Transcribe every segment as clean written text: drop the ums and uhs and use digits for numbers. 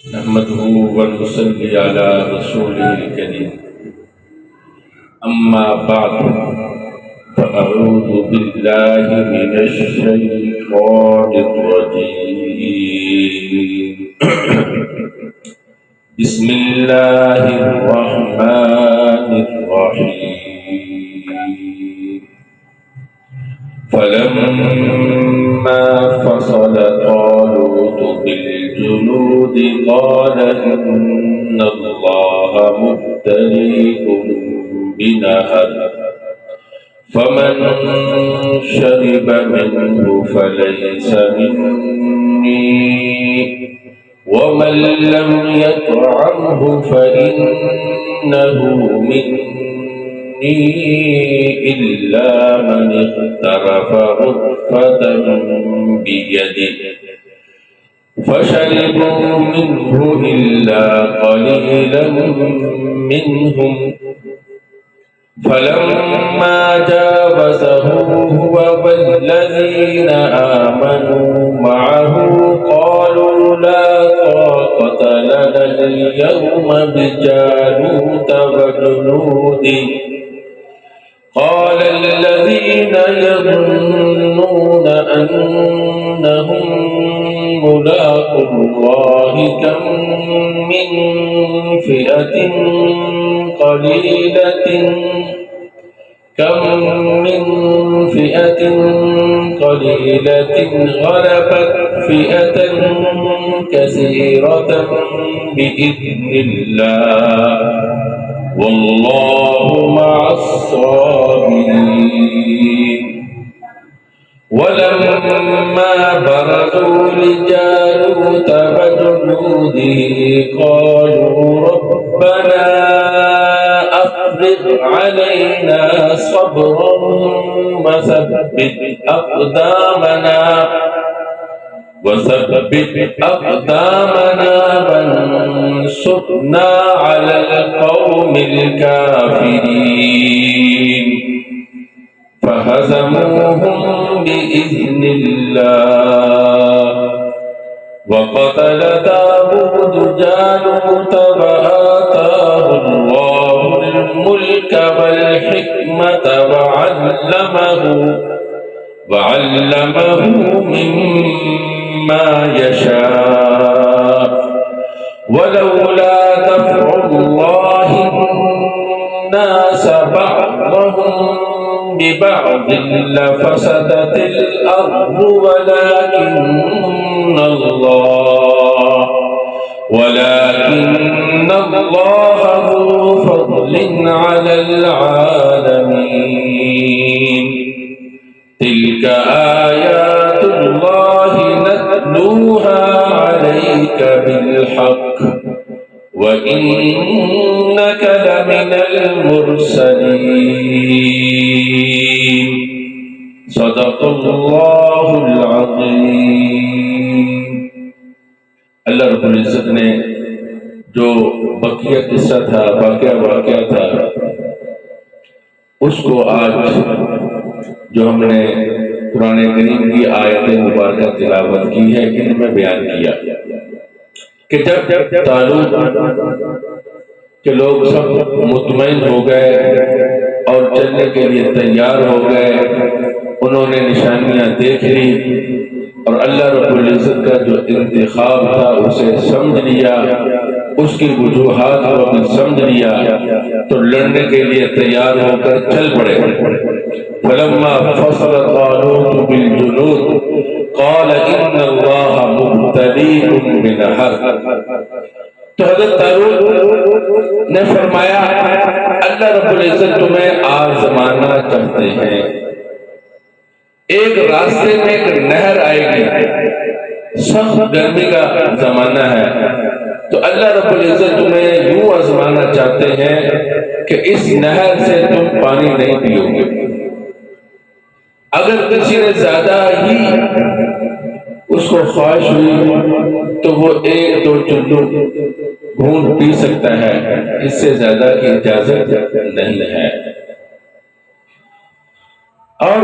نحمده ونصلي على رسوله الكريم أما بعد فأعوذ بالله من الشيطان الرجيم بسم الله الرحمن الرحيم فلما فصل طالوت بالجنود قال إن الله مبتليكم بنهر فمن شرب منه فليس مني ومن لم يطعمه فإنه مني إلا من اغترف غرفة بيده فشربوا منه إلا قليلا منهم فلما جاوزه هو والذين آمنوا معه قالوا لا طاقة لنا اليوم بجالوت وجنوده قال الذين يظنون أنهم ملاقو الله كم من فئة قليلة غلبت فئة كثيرة بإذن الله والله مع الصابرين ولما برزوا لجالوت وجنوده قالوا ربنا أفرغ علينا صبرا وثبت أقدامنا وانصرنا على القوم الكافرين فهزموهم بإذن الله وقتل داود جالوت وآتاه الله الملك والحكمة وعلمه مما يشاء ولولا دفع الله الناس بعضهم ببعض لفسدت الأرض ولكن الله ذو فضل على العالمين تلك آيات الله نتلوها عليك بالحق وإنك لمن المرسلين صدق الله العظيم۔ اللہ رب العزت نے جو بقیہ قصہ تھا، واقعہ تھا، اس کو آج جو ہم نے قرآن کریم کی آیت مبارکہ تلاوت کی ہے ان میں بیان کیا کہ جب طالوت کے لوگ سب مطمئن ہو گئے اور چلنے کے لیے تیار ہو گئے، انہوں نے نشانیاں دیکھ لی اور اللہ رب العزت کا جو انتخاب تھا اسے سمجھ لیا، اس کی وجوہات کو بھی سمجھ لیا تو لڑنے کے لیے تیار ہو کر چل پڑے۔ فلما فصل طالوت بالجنود قال ان اللہ مبتلیکم بنہر، تو حضرت طالوت نے فرمایا اللہ رب العزت تمہیں آزمانا چاہتے ہیں، ایک راستے میں ایک نہر آئے گی، سخت گرمی کا زمانہ ہے، تو اللہ رب العزت تمہیں یوں آزمانا چاہتے ہیں کہ اس نہر سے تم پانی نہیں پیو گے، اگر کسی نے زیادہ ہی اس کو خواہش ہوئی تو وہ ایک دو چلو گھونٹ پی سکتا ہے، اس سے زیادہ کی اجازت نہیں ہے۔ اور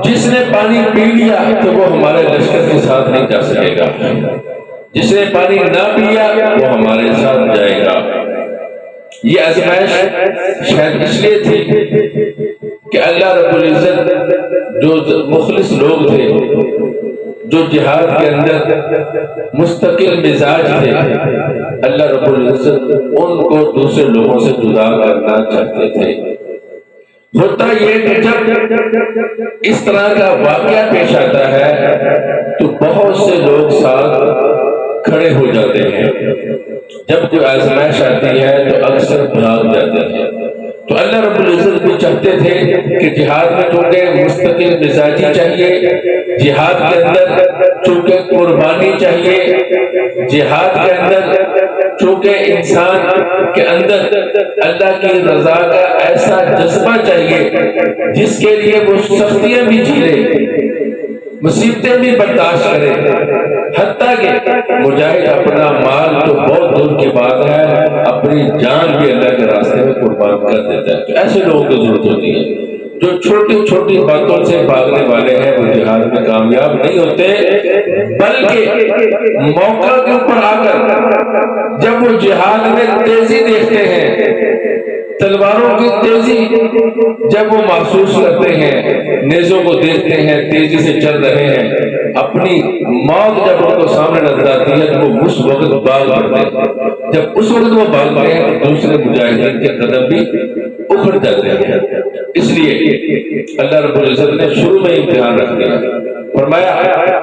جس نے پانی پی لیا تو وہ ہمارے لشکر کے ساتھ نہیں جا سکے گا۔ جس نے پانی نہ پیا وہ ہمارے ساتھ جائے گا۔ یہ آزمائش شاید اس لیے تھی کہ اللہ رب العزت جو مخلص لوگ تھے، جو جہاد کے اندر مستقل مزاج تھے، اللہ رب العزت ان کو دوسرے لوگوں سے جدا کرنا چاہتے تھے۔ ہوتا یہ کہ جب اس طرح کا واقعہ پیش آتا ہے تو بہت سے لوگ ساتھ کھڑے ہو جاتے ہیں، جب کوئی آزمائش آتی ہے تو اکثر بھاگ جاتے ہیں۔ تو اللہ رب العزت بھی چاہتے تھے کہ جہاد میں چونکہ مستقل مزاجی چاہیے، جہاد کے اندر چونکہ قربانی چاہیے، جہاد کے اندر چونکہ انسان کے اندر اللہ کی رضا کا ایسا جذبہ چاہیے جس کے لیے وہ سختیاں بھی جھیلے، مصیبتیں بھی برداشت کرے، حتیٰ کہ مجاہد اپنا مال تو بہت دور کی بات ہے، اپنی جان بھی اللہ کے راستے میں قربان کر دیتا ہے۔ تو ایسے لوگوں کی ضرورت ہوتی ہے جو چھوٹی چھوٹی باتوں سے بھاگنے والے ہیں، وہ جہاد میں کامیاب نہیں ہوتے، بلکہ موقع کے اوپر آ کر جب وہ جہاد میں تیزی دیکھتے ہیں، تلواروں کی تیزی جب وہ محسوس کرتے ہیں، نیزوں کو دیکھتے ہیں تیزی سے چل رہے ہیں، اپنی موت جب ان کو سامنے نظر آتی ہے تو وہ اس وقت بھاگ پڑتے ہیں۔ جب اس وقت وہ بھاگتے ہیں تو دوسرے مجاہدین کے قدم بھی اکھڑ جاتے ہیں۔ اس لیے اللہ رب العزت نے شروع میں امتحان رکھ دیا، فرمایا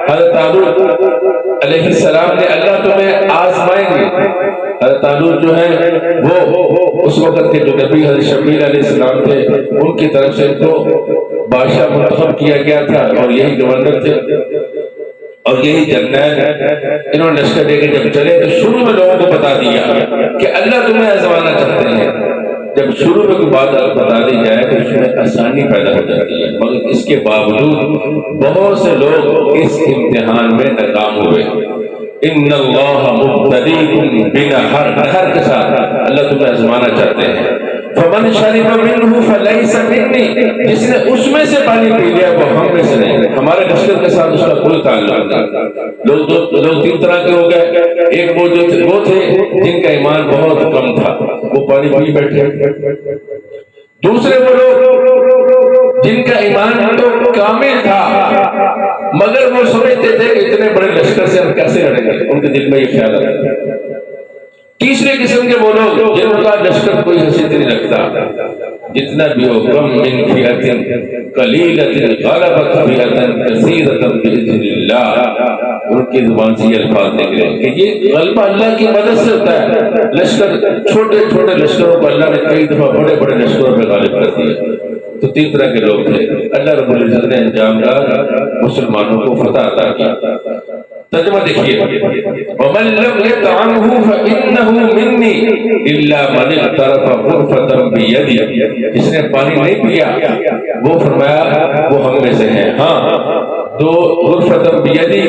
حضرت طالوت علیہ السلام نے اللہ تمہیں آزمائیں گے۔ حضرت طالوت جو ہے وہ اس وقت کے جو نبی حضرت شبیل علیہ السلام تھے، ان کی طرف سے ان کو بادشاہ منتخب کیا گیا تھا اور یہی گورنر تھے اور یہی جرنیل۔ انہوں نے لشکر لے کے جب چلے تو شروع میں لوگوں کو بتا دیا کہ اللہ تمہیں آزمانا چاہتے ہیں۔ جب شروع میں کوئی بات بتا دی جائے تو اس میں آسانی پیدا ہو جاتی ہے، مگر اس کے باوجود بہت سے لوگ اس امتحان میں ناکام ہوئے۔ ان اللہ مبتلیکم بنہر، نہر کے ساتھ اللہ تمہیں آزمانا چاہتے ہیں۔ فمن شرب منہ فلیس منی، جس نے اس میں سے پانی پی لیا وہ ہم میں سے نہیں، ہمارے لشکر کے ساتھ اس کا کوئی تعلق نہیں۔ لوگ تین طرح کے ہو گئے، ایک وہ تھے جن کا ایمان بہت کم تھا، وہ پانی پی بیٹھے۔ دوسرے وہ لوگ جن کا ایمان تو کامل تھا مگر وہ سمجھتے تھے کہ اتنے بڑے لشکر سے ہم کیسے لڑیں گے، ان کے دل میں یہ خیال آتا۔ تیسرے قسم کے وہ لوگ جن کا لشکر کوئی حیثیت نہیں رکھتا، جتنا بھی ہو، کم من فئۃ قلیلۃ غلبت فئۃ کثیرۃ باذن اللہ، ان کی زبان سے یہ الفاظ نکلے کہ یہ غلبہ اللہ کی مدد سے ہوتا ہے۔ لشکر چھوٹے چھوٹے لشکروں کو اللہ نے کئی دفعہ بڑے بڑے لشکروں پہ غالب کر دیا۔ تو تین طرح کے لوگ تھے، اللہ رب العزت نے انجام دار مسلمانوں کو فتح عطا کیا۔ ترجمہ دیکھیے، وَمَن لَّمْ يَطْعَمْهُ فَإِنَّهُ مِنِّي إِلَّا مَنِ اغْتَرَفَ غُرْفَةً بِيَدِهِ، جس نے پانی نہیں پیا وہ فرمایا وہ ہم میں سے ہیں۔ ہاں، دو غرفۃ بیدی،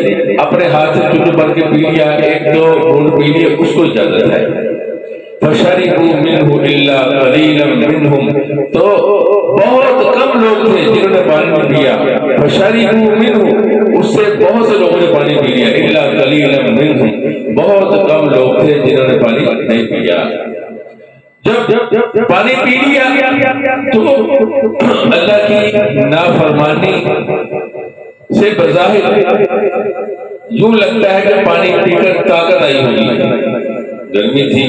اپنے ہاتھ سے چلو بھر کے پی لیا، ایک دو گھونٹ پی لیے، اس کو اجازت ہے۔ فَشَرِبُوا مِنْهُ إِلَّا قَلِيلًا مِنْهُمْ، تو بہت کم لوگ تھے جنہوں نے پانی پیا۔ فَشَرِبُوا مِنْهُ، اس سے بہت سے لوگوں نے پانی پی لیا۔ إِلَّا قَلِيلًا مِنْهُمْ، بہت کم لوگ تھے جنہوں نے پانی نہیں پیا۔ جب پانی پی لیا تو اللہ کی نافرمانی سے بظاہر یوں لگتا ہے کہ پانی پی کر طاقت آئی ہوگی، گرمی تھی،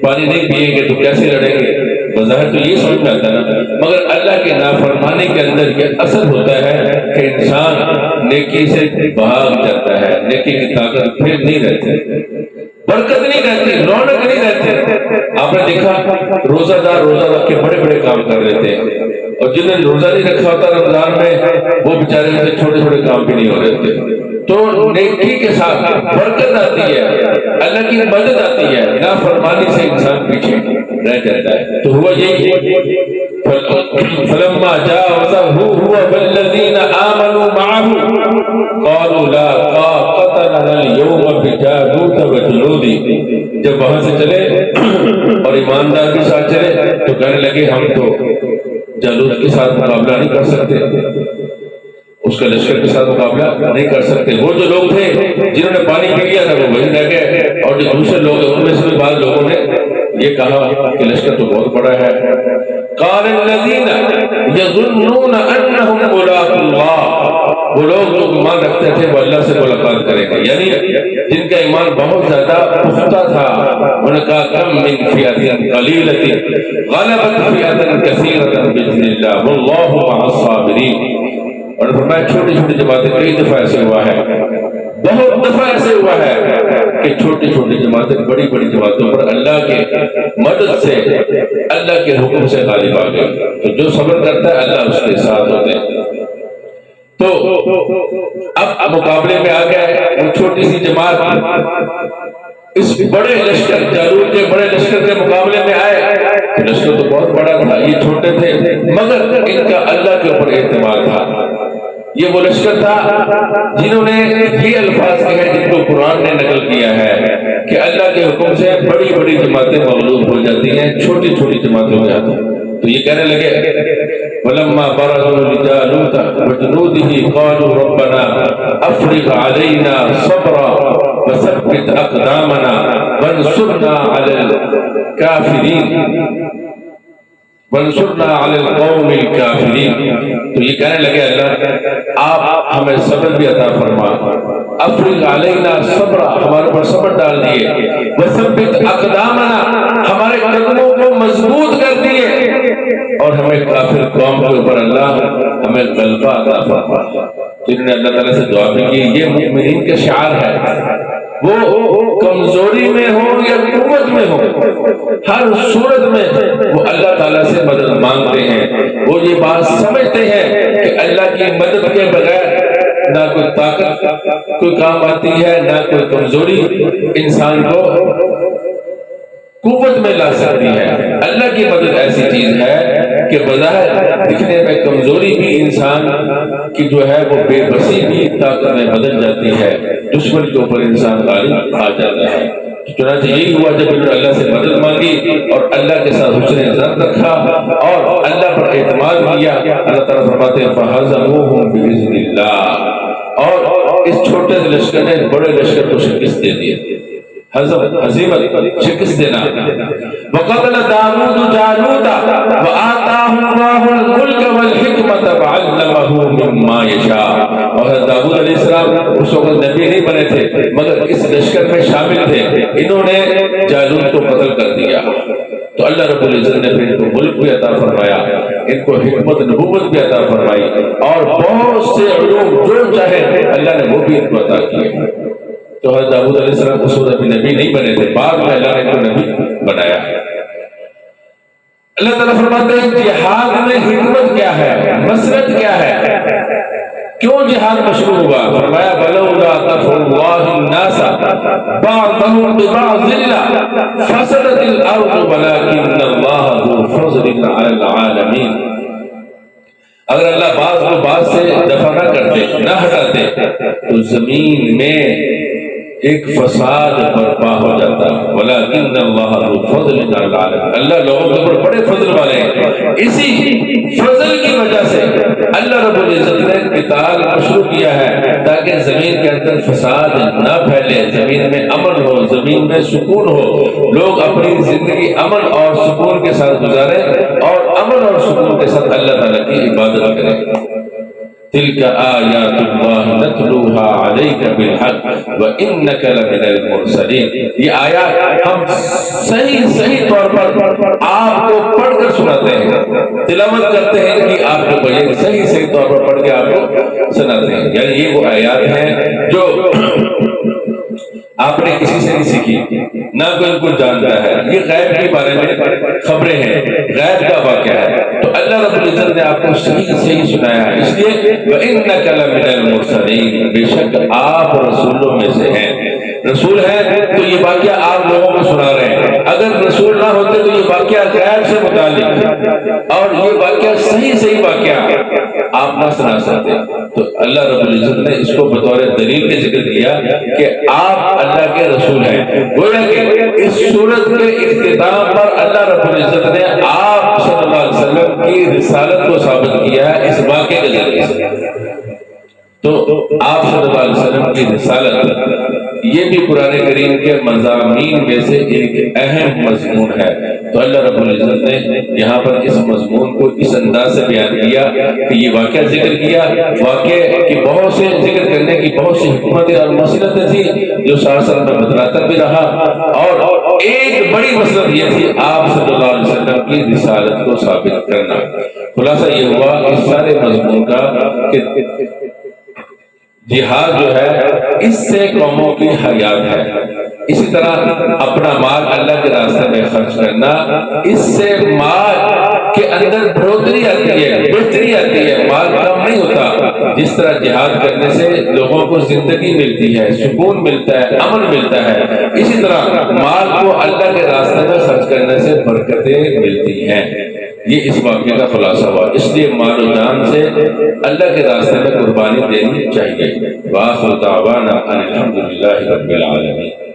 پانی نہیں پیئیں گے تو کیسے لڑیں گے، بظاہر تو یہ سمجھ میں آتا نا، مگر اللہ کے نافرمانی کے اندر یہ اثر ہوتا ہے کہ انسان نیکی سے بھاگ جاتا ہے، نیکی کی طاقت پھر نہیں رہتی، برکت نہیں رہتی، رونق نہیں رہتی۔ آپ نے دیکھا روزہ دار روزہ رکھ کے بڑے بڑے کام کر لیتے ہیں، اور جنہوں نے روزہ نہیں رکھا ہوتا رمضان میں وہ بیچارے سے چھوٹے چھوٹے کام بھی نہیں ہو رہے ہوتے۔ تو نیکی کے ساتھ برکت آتی ہے، اللہ کی مدد آتی ہے، نافرمانی سے انسان پیچھے رہ جاتا ہے۔ تو ہوا یہی، فلما جاوزه هو والذين آمنوا معه قالوا لا طاقة لنا اليوم بجالوت وجنوده، جب وہاں سے چلے اور ایماندار کے ساتھ چلے تو کہنے لگے ہم تو جالوت کے ساتھ مقابلہ نہیں کر سکتے۔ اس کا لشکر کے ساتھ مقابلہ نہیں کر سکتے. وہ جو لوگ تھے جنہوں نے پانی پی لیا تھا وہ وہیں رہ گئے, اور جو دوسرے لوگ ہیں ان میں سے بھی بعض لوگوں نے یہ کہا کہ لشکر تو بہت بڑا ہے. قال الذين يظنون انهم ملاقو الله, وہ لوگ جو ایمان رکھتے تھے وہ اللہ سے ملاقات کریں گے, یعنی جن کا ایمان بہت زیادہ پختہ تھا. انہوں نے کہا کم من فئة قلیلة غلبت فئة کثیرة بإذن اللہ واللہ مع الصابرین. اور فرمایا چھوٹی چھوٹی جماعتیں کئی دفعہ ایسے ہوا ہے, بہت دفعہ ایسے ہوا ہے کہ چھوٹی چھوٹی جماعتیں بڑی بڑی جماعتوں پر اللہ کے مدد سے, اللہ کے حکم سے غالب آ گئے. تو جو صبر کرتا ہے اللہ اس کے ساتھ ہوتے ہیں. تو اب مقابلے میں آ گئے وہ چھوٹی سی جماعت اس بڑے لشکر, جالوت کے بڑے لشکر کے مقابلے میں آئے. لشکر تو بہت بڑا تھا, یہ چھوٹے تھے, مگر ان کا اللہ کے اوپر اعتماد تھا. یہ وہ لشکر تھا جنہوں نے یہ الفاظ کہے جن کو قرآن نے نقل کیا ہے کہ اللہ کے حکم سے بڑی بڑی جماعتیں مغلوب ہو جاتی ہیں چھوٹی چھوٹی جماعتوں میں آتی ہیں. تو یہ کہنے لگے وَلَمَّا بَرَزُوا لِجَالُوتَ وَجُنُودِهِ قَالُوا رَبَّنَا أَفْرِغْ عَلَيْنَا صَبْرًا وَثَبِّتْ أَقْدَامَنَا وَانصُرْنَا عَلَى الْكَافِرِينَ وَانصُرْنَا عَلَى الْقَوْمِ الْكَافِرِينَ. تو یہ کہنے لگے اللہ آپ ہمیں صبر بھی عطا فرما, افرغ علینا صبر, ہمارے پر صبر ڈال دیے, وثبت اقدامنا, ہمارے قدموں کو مضبوط کر دیے, اور ہمیں کافر قوم کے اوپر اللہ ہمیں غلبہ عطا فرما. تو انہوں نے اللہ تعالیٰ سے دعا بھی کی. یہ مومنین کے شعار ہے, وہ کمزوری میں ہو یا قوت میں ہو, ہر صورت میں وہ اللہ تعالیٰ سے مدد مانگتے ہیں. وہ یہ بات سمجھتے ہیں کہ اللہ کی مدد کے بغیر نہ کوئی طاقت کوئی کام آتی ہے, نہ کوئی کمزوری انسان کو قوت میں لا سکتی ہے. اللہ کی مدد ایسی چیز ہے کہ بظاہر دکھنے میں کمزوری بھی انسان کی جو ہے وہ بے بسی بھی طاقت میں بدل جاتی ہے, دشمن کے اوپر انسان غالب آ جاتا ہے. چنانچہ یہی ہوا جب انہوں نے اللہ سے مدد مانگی اور اللہ کے ساتھ حسن ظن رکھا اور اللہ پر اعتماد کیا. اللہ تعالیٰ فرماتے ہیں فَهَزَمُوهُمْ بِإِذْنِ اللَّهِ, اور اس چھوٹے سے لشکر نے بڑے لشکر کو شکست دے دی. ہزیمت شکست دینا. وَقَتَلَ دَاوُودُ جَالُوتَ وَآتَاهُ اللَّهُ الْمُلْكَ وَالْحِكْمَةَ وَعَلَّمَهُ مِمَّا يَشَاءُ. اور حضرت داؤد علیہ السلام اس وقت نبی نہیں بنے تھے مگر اس لشکر میں شامل تھے. انہوں نے جالوت کو قتل کر دیا. تو اللہ رب العزت نے پھر ان کو ملک بھی عطا فرمایا, ان کو حکمت نبوت بھی عطا فرمائی, اور بہت سے علوم جو چاہے اللہ نے وہ بھی ان کو عطا کیے. تو حضرت داؤد علیہ السلام اس وقت ابھی نبی نہیں بنے تھے, بعد میں اللہ نے ان کو نبی بنایا. اللہ تعالیٰ فرماتے ہیں جہاد میں حکمت کیا ہے, مسرت کیا ہے, کیوں جہاد مشروع ہوا؟ فرمایا بلولا دفع اللہ الناس بعضهم ببعض فسدت الارض ولكن اللہ ذو فضل علی العالمین. اگر اللہ بعض کو بعض سے دفع نہ کرتے, نہ ہٹاتے, تو زمین میں ایک فساد برپا ہو جاتا. ولیکن اللہ ذو فضل علی العالمین, اللہ لوگوں کے اوپر بڑے فضل والے ہیں. اسی فضل کی وجہ سے اللہ رب العزت نے قتال مشروع کیا ہے تاکہ زمین کے اندر فساد نہ پھیلے, زمین میں امن ہو, زمین میں سکون ہو, لوگ اپنی زندگی امن اور سکون کے ساتھ گزاریں اور امن اور سکون کے ساتھ اللہ تعالیٰ کی عبادت کریں. تلك آیات اللہ نتلوها علیک بالحق وانک لمن المرسلین. یہ آیات ہم صحیح طور پر آپ کو پڑھ کر سناتے ہیں, تلاوت کرتے ہیں کہ آپ کو یہ صحیح طور پر پڑھ کے آپ کو سناتے ہیں. یعنی یہ وہ آیات ہیں جو آپ نے کسی سے نہیں سیکھی, نہ کوئی ان کو جانتا ہے. یہ غیب کے بارے میں خبریں ہیں, غیب کا واقعہ ہے. تو اللہ رب العزت نے آپ کو صحیح سنایا ہے. اس لیے وَإِنَّكَ لَمِنَ الْمُرْسَلِينَ, بے شک آپ رسولوں میں سے ہیں. رسول ہیں تو یہ واقعہ آپ لوگوں کو سنا رہے ہیں. اگر رسول نہ ہوتے تو یہ واقعہ غیب سے متعلق اور یہ واقعہ صحیح واقعہ آپ نہ سنا سکتے. تو اللہ رب العزت نے اس کو بطور دلیل کے ذکر کیا کہ آپ اللہ کے رسول ہیں. گویا کہ اس سورت کے اختتام پر اللہ رب العزت نے آپ صلی اللہ علیہ وسلم کی رسالت کو ثابت کیا ہے اس واقعے کے ذریعے سے. تو آپ صلی اللہ علیہ وسلم کی رسالت یہ بھی قرآن کریم کے مضامین میں سے ایک اہم مضمون ہے۔ تو اللہ رب العزت نے یہاں پر اس مضمون کو اس انداز سے بیان کیا کہ یہ واقعہ ذکر کیا، واقعہ کی بہت سے ذکر کرنے کی بہت سی حکمتیں اور مصلحتیں تھی جو سلسلہ میں بتلاتا بھی رہا، اور ایک بڑی مصلحت یہ تھی آپ صلی اللہ علیہ وسلم کی رسالت کو ثابت کرنا۔ خلاصہ یہ ہوا اس سارے مضمون کا کہ جہاد جو ہے اس سے قوموں کی حیات ہے۔ اسی طرح اپنا مال اللہ کے راستے میں خرچ کرنا، اس سے مال کے اندر بڑھوتری آتی ہے، بہتری آتی ہے، مال کم نہیں ہوتا۔ جس طرح جہاد کرنے سے لوگوں کو زندگی ملتی ہے، سکون ملتا ہے، امن ملتا ہے، اسی طرح مال کو اللہ کے راستے میں خرچ کرنے سے برکتیں ملتی ہیں۔ یہ اس واقعے کا خلاصہ ہوا، اس لیے مال و جان سے اللہ کے راستے میں قربانی دینی چاہیے۔ وآخر دعوانا ان الحمد للہ رب العالمین۔